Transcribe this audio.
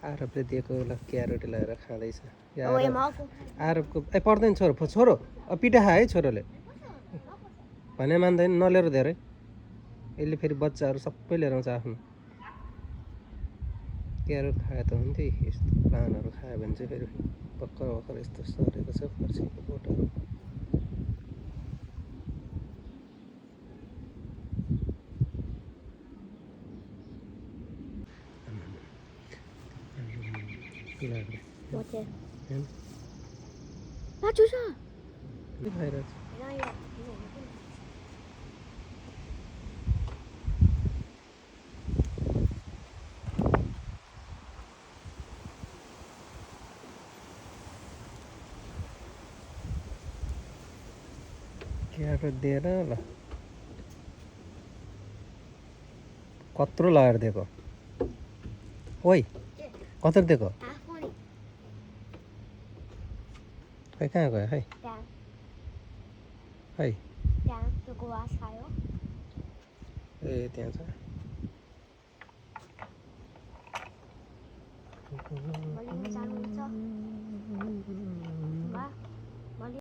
आरबले दिएको ल क्यारोट लगाएर खाँदैछ Oh, em algo. आरबको ए पर्दैन छोरो छोरो पिठा खा है छोरोले भने मान्दैन नलिएर धेरै यसले फेरि बच्चाहरू सबै लिएर आउँछ आफ्नो क्यारोट खाए त हुन्थ्यो यस्तो पानहरू खायो भने चाहिँ फेरि भर्खर भर्खर यस्तो सरेको छ फर्सीको बोटहरू What is? Yan. Ah, Chusa. खाइरहेको छ क्यारोट दिएर ल कत्रो लगाएर दिएको ओइ कत्रो दिएको खै कहाँ गयो खै Down, खै down. The glass tile. ए त्यहाँ छ What do you